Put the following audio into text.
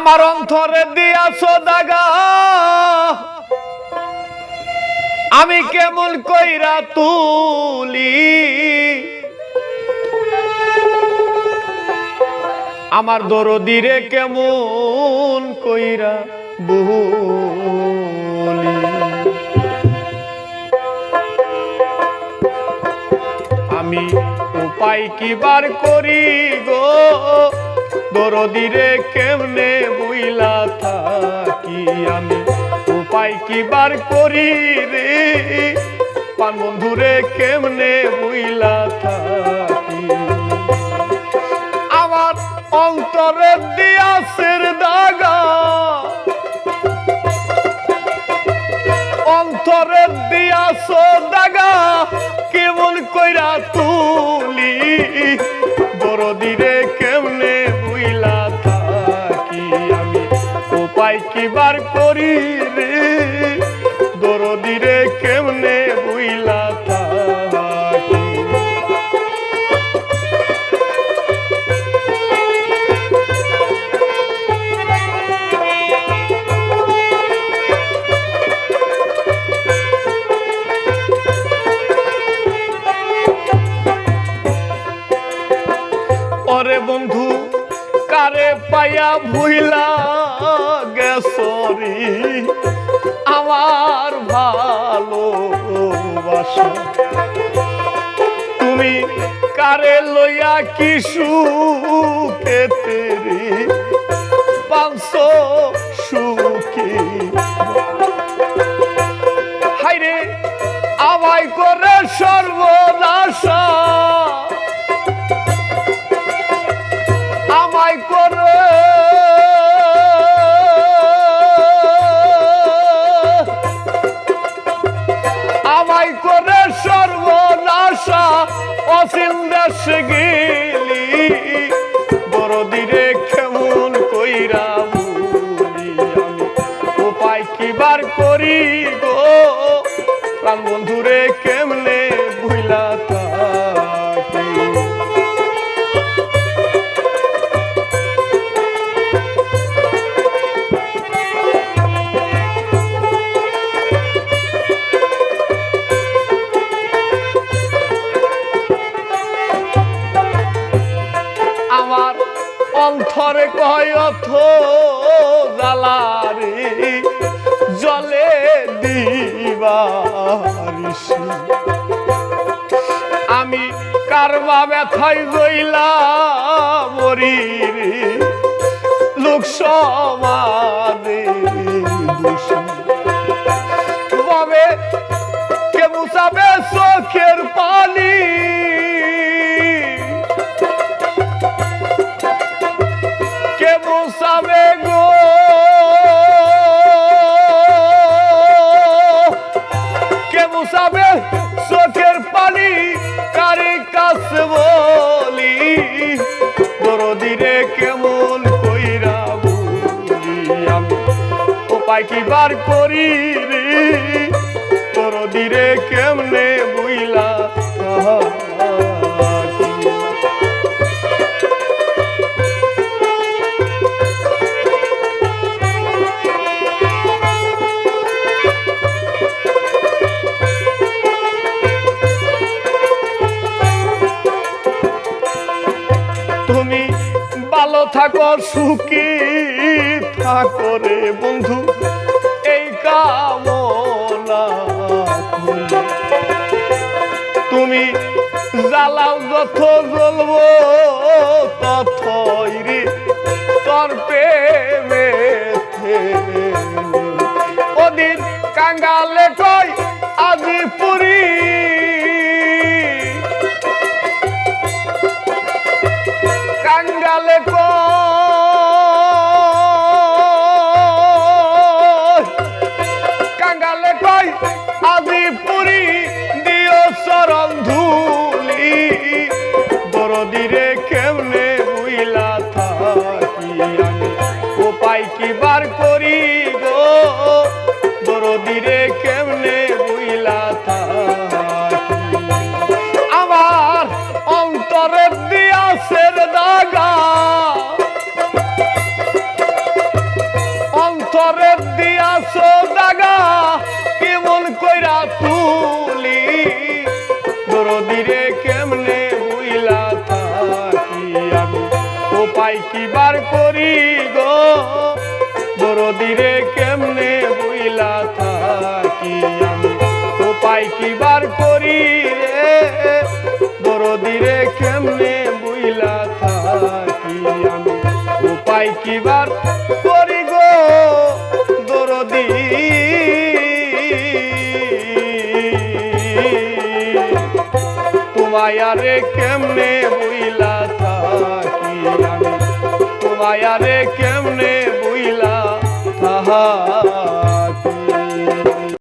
আমার অন্তরে দিয়াছো দাগা আমি কেমন কইরা তুলি আমার দরদিরে কেমন কইরা বলি আমি উপায় কি বার করি গো দরদিরে কেমনে বইলা থাকি আমি উপায় কি বার করি রে পান বন্ধুরে কেমনে বইলা থাকি আমার অন্তরে দিয়াছের দাগা অন্তরে দিয়াছো দাগা কেমন কইরা তুলি দরদিরে কেমনে বইলা থাকি আমি উপায় কি বার করি রে দরদিরে কেমনে বইলা থাকি ওরে বন্ধু কারে পায়া ভুইলা গেছরি আমার ভালোবাসা তুমি কারে লইয়া কি সুখে তেরি পাঁচশো সুখী হাইরে আমায় করে সর্বনাশা আমায় করে আমায় করে সর্বনাশা অসীম দেশে গেলি দরদিরে কেমন কইরা বলি আমি উপায় কি বার করি গো প্রাণ বন্ধুরে কেমনে ভুইলা থাকি আমার অন্তরে কয়থ জ্বালারে জলে দিবারিসি আমি কারবা ব্যথায় জইলা মরি রে লোক সমাজে দোষী বাবে কে মুছাবে চোখের পানি কে মুছাবে গো কে মুছাবে চোখের পানি কারে কাছে বলি দরদিরে কেমন কইরা বলি আমি উপায় কি বার করি রে দরদিরে কেমনে বইলা তুমি ভালো থাকো সুখী থাকো রে বন্ধু এই কামনা তুমি জ্বালাও যত জ্বলবো ততই রে তোর প্রেমেতে ওদিন কাঙ্গালে কই আজি পুরি কাঙ্গালে কাঙ্গালে কই আজি পুরি দিও চরণ ধুলি দরদিরে কেমনে বইলা থাকি আমি উপায় কি বার করি গো দরদিরে কেমনে বইলা থাকি আমার অন্তরে দিয়াছের দাগা কি বার করি গো দরদিরে কেমনে বইলা থাকি আমি উপায় কি বার করি রে দরদিরে কেমনে বইলা থাকি আমি উপায় কি বার করি গো দরদি তোমায়ারে কেমনে বইলা থাকি আমি তোমায়ারে কেমনে বইলা থাকি